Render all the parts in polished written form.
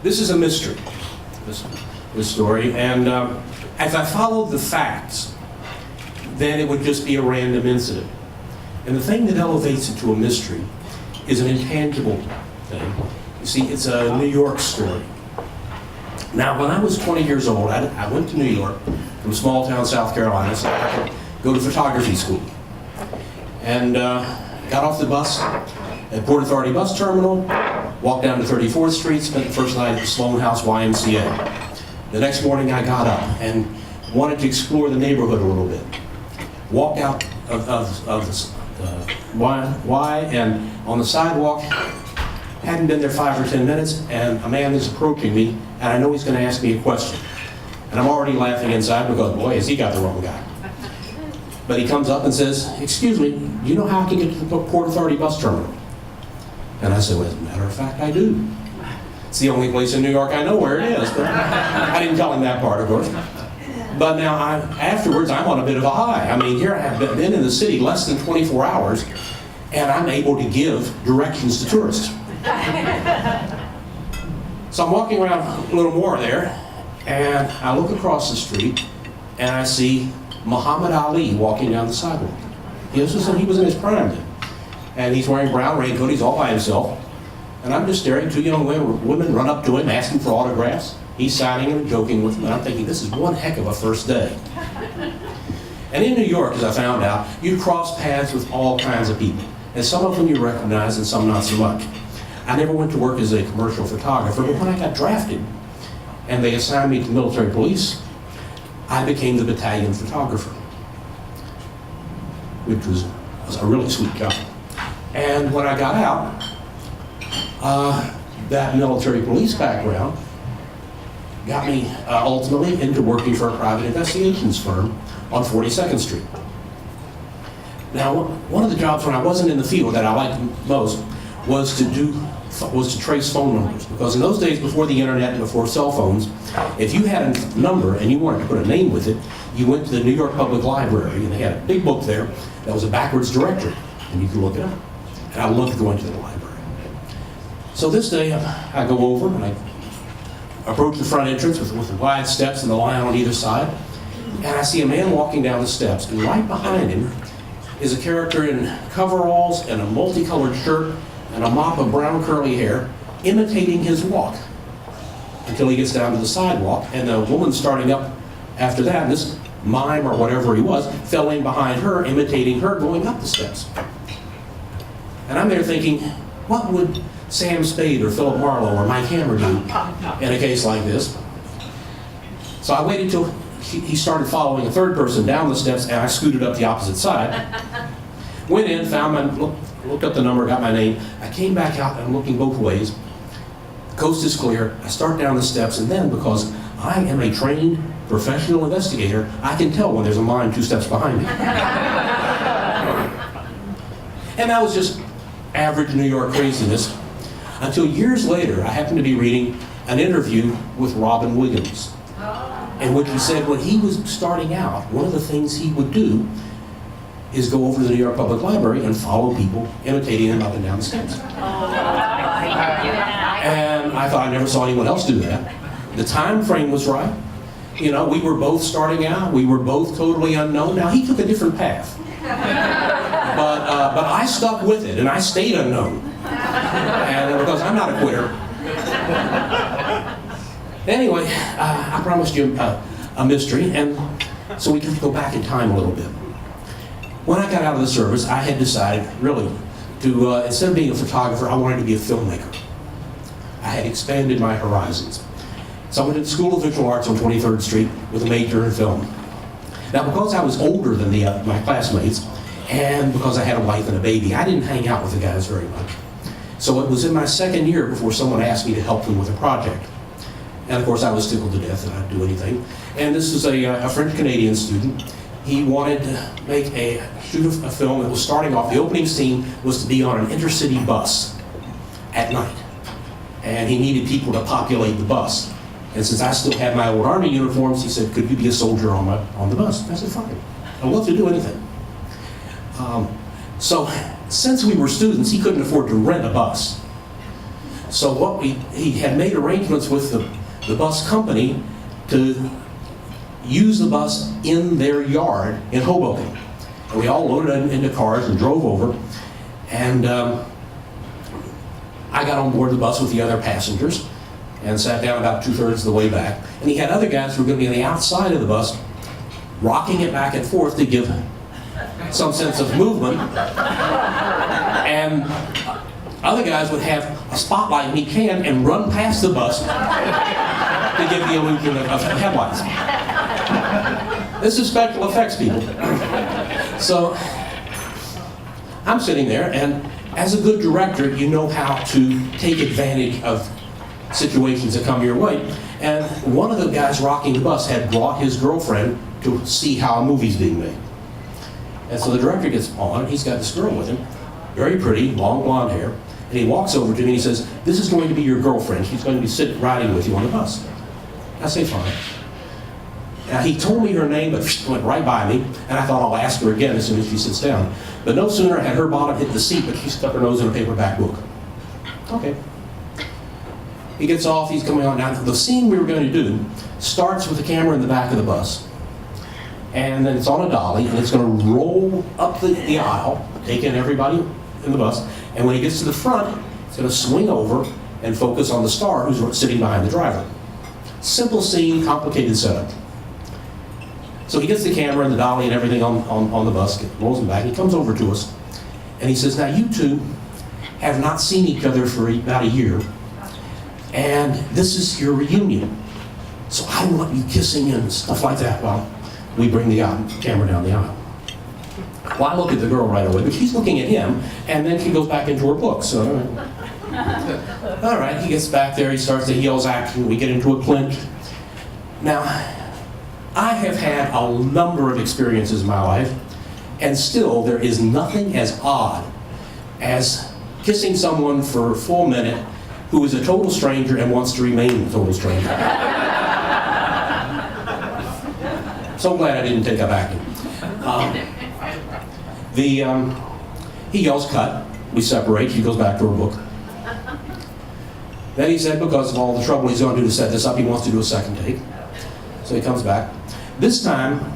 This is a mystery, this story, and as I followed the facts, then it would just be a random incident. And the thing that elevates it to a mystery is an intangible thing. You see, it's a New York story. Now, when I was 20 years old, I went to New York from small town South Carolina so I could go to photography school. And got off the bus at Port Authority Bus Terminal, walked down to 34th Street, spent the first night at the Sloan House YMCA. The next morning I got up and wanted to explore the neighborhood a little bit. Walked out of the Y, and on the sidewalk, hadn't been there 5 or 10 minutes, and a man is approaching me, and I know he's going to ask me a question. And I'm already laughing inside because, boy, has he got the wrong guy. But he comes up and says, "Excuse me, do you know how I can get to the Port Authority Bus Terminal?" And I said, "Well, as a matter of fact, I do. It's the only place in New York I know where it is." But I didn't tell him that part, of course. But now, afterwards, I'm on a bit of a high. I mean, here I have been in the city less than 24 hours, and I'm able to give directions to tourists. So I'm walking around a little more there, and I look across the street, and I see Muhammad Ali walking down the sidewalk. He was in his prime then. And he's wearing a brown raincoat, he's all by himself. And I'm just staring, 2 young women run up to him, asking for autographs. He's signing them and joking with them, and I'm thinking, this is one heck of a first day. And in New York, as I found out, you cross paths with all kinds of people. And some of them you recognize and some not so much. I never went to work as a commercial photographer, but when I got drafted and they assigned me to military police, I became the battalion photographer, which was a really sweet job. And when I got out, that military police background got me ultimately into working for a private investigations firm on 42nd Street. Now, one of the jobs when I wasn't in the field that I liked most was to trace phone numbers, because in those days, before the internet and before cell phones, if you had a number and you wanted to put a name with it, you went to the New York Public Library, and they had a big book there that was a backwards directory, and you could look it up. And I loved going to the library. So this day, I go over and I approach the front entrance with the wide steps and the line on either side, and I see a man walking down the steps, and right behind him is a character in coveralls and a multicolored shirt and a mop of brown curly hair, imitating his walk until he gets down to the sidewalk, and the woman starting up after that, and this mime or whatever he was, fell in behind her, imitating her going up the steps. And I'm there thinking, what would Sam Spade or Philip Marlowe or Mike Hammer do in a case like this? So I waited till he started following a third person down the steps, and I scooted up the opposite side. Went in, looked up the number, got my name. I came back out, and I'm looking both ways. The coast is clear. I start down the steps, and then, because I am a trained professional investigator, I can tell when there's a mine 2 steps behind me. And that was just average New York craziness, until years later, I happened to be reading an interview with Robin Williams, in which he said when he was starting out, one of the things he would do is go over to the New York Public Library and follow people, imitating them up and down the steps. And I thought I never saw anyone else do that. The time frame was right. You know, we were both starting out. We were both totally unknown. Now, he took a different path. But I stuck with it, and I stayed unknown. And because I'm not a quitter. Anyway, I promised you a mystery, and so we can go back in time a little bit. When I got out of the service, I had decided, really, to instead of being a photographer, I wanted to be a filmmaker. I had expanded my horizons. So I went to the School of Visual Arts on 23rd Street with a major in film. Now, because I was older than my classmates, and because I had a wife and a baby, I didn't hang out with the guys very much. So it was in my second year before someone asked me to help them with a project. And of course, I was tickled to death that I'd do anything. And this is a French-Canadian student. He wanted to shoot a film that was starting off. The opening scene was to be on an intercity bus at night. And he needed people to populate the bus. And since I still had my old Army uniforms, he said, "Could you be a soldier on the bus?" I said, "Fine. I'd love to do anything." So since we were students, he couldn't afford to rent a bus. So he had made arrangements with the bus company to use the bus in their yard in Hoboken. And we all loaded into cars and drove over. And I got on board the bus with the other passengers and sat down about 2/3 of the way back. And he had other guys who were going to be on the outside of the bus, rocking it back and forth to give some sense of movement. And other guys would have a spotlight in each hand and run past the bus to give the illusion of headlights. This is special effects, people. So I'm sitting there, and as a good director, you know how to take advantage of situations that come your way. And one of the guys rocking the bus had brought his girlfriend to see how a movie's being made. And so the director gets on, he's got this girl with him, very pretty, long blonde hair, and he walks over to me and he says, "This is going to be your girlfriend. She's going to be riding with you on the bus." I say, "Fine." Now, he told me her name, but went right by me, and I thought I'll ask her again as soon as she sits down. But no sooner had her bottom hit the seat, but she stuck her nose in a paperback book. Okay. He gets off, he's coming on. Now, the scene we were going to do starts with the camera in the back of the bus, and then it's on a dolly, and it's going to roll up the aisle, taking everybody in the bus, and when he gets to the front, it's going to swing over and focus on the star who's sitting behind the driver. Simple scene, complicated setup. So he gets the camera and the dolly and everything on the bus, rolls him back, he comes over to us, and he says, "Now you two have not seen each other for about a year, and this is your reunion. So I want you kissing and stuff like that." Well, we bring the camera down the aisle. Well, I look at the girl right away, but she's looking at him, and then she goes back into her book. So, all right, he gets back there, he yells action, we get into a clinch. Now, I have had a number of experiences in my life, and still there is nothing as odd as kissing someone for a full minute who is a total stranger and wants to remain a total stranger. So glad I didn't take up acting. He yells cut, we separate, she goes back to her book. Then he said because of all the trouble he's going to do to set this up, he wants to do a second take. So he comes back. This time,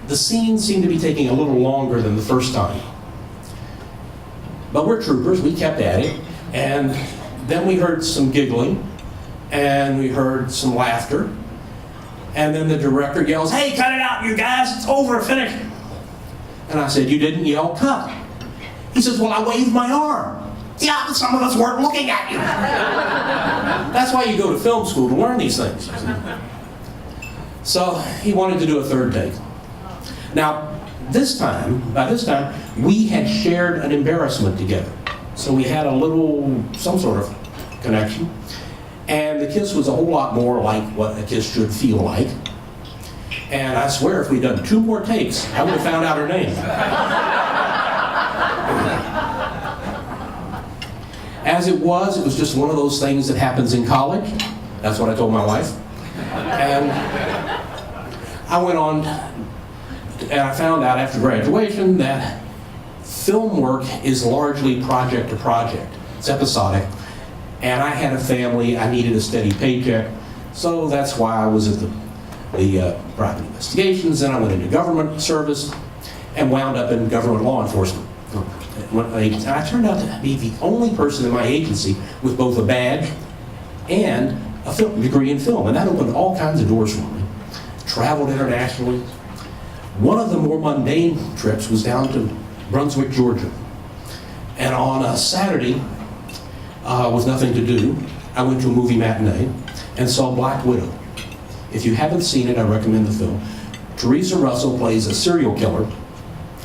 the scenes seem to be taking a little longer than the first time. But we're troopers, we kept at it, and then we heard some giggling, and we heard some laughter, and then the director yells, "Hey, cut it out, you guys, it's over, finish." And I said, "You didn't yell cut." He says, "Well, I waved my arm." "Yeah, but some of us weren't looking at you." That's why you go to film school, to learn these things. So he wanted to do a third take. Now, by this time, we had shared an embarrassment together. So we had some sort of connection. And the kiss was a whole lot more like what a kiss should feel like. And I swear, if we'd done 2 more takes, I would have found out her name. As it was just one of those things that happens in college. That's what I told my wife. And I went on, and I found out after graduation that film work is largely project to project. It's episodic. And I had a family, I needed a steady paycheck, so that's why I was at the private investigations, and I went into government service, and wound up in government law enforcement. And I turned out to be the only person in my agency with both a badge and a degree in film, and that opened all kinds of doors for me. Traveled internationally. One of the more mundane trips was down to Brunswick, Georgia. And on a Saturday, with nothing to do, I went to a movie matinee and saw Black Widow. If you haven't seen it, I recommend the film. Teresa Russell plays a serial killer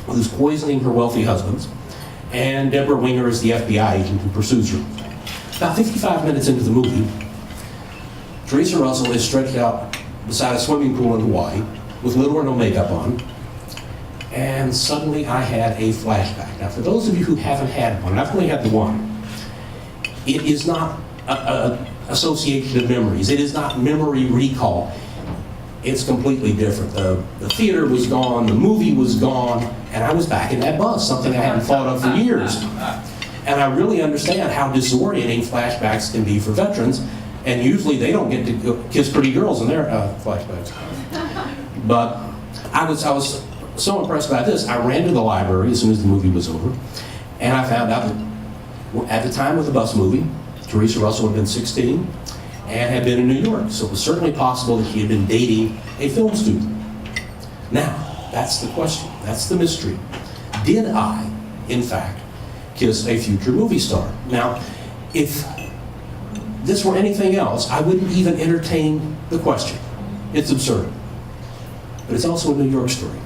who's poisoning her wealthy husbands, and Deborah Winger is the FBI agent who pursues her. About 55 minutes into the movie, Teresa Russell is stretched out beside a swimming pool in Hawaii with little or no makeup on, and suddenly I had a flashback. Now, for those of you who haven't had one, I've only had the one, it is not an association of memories. It is not memory recall. It's completely different. The theater was gone, the movie was gone, and I was back in that bus, something I hadn't thought of for years. And I really understand how disorienting flashbacks can be for veterans, and usually they don't get to kiss pretty girls in their flashbacks. But I was so impressed by this, I ran to the library as soon as the movie was over, and I found out that at the time of the bus movie, Teresa Russell had been 16 and had been in New York, so it was certainly possible that he had been dating a film student. Now, that's the question, that's the mystery. Did I, in fact, kiss a future movie star? Now, if this were anything else, I wouldn't even entertain the question. It's absurd. But it's also a New York story.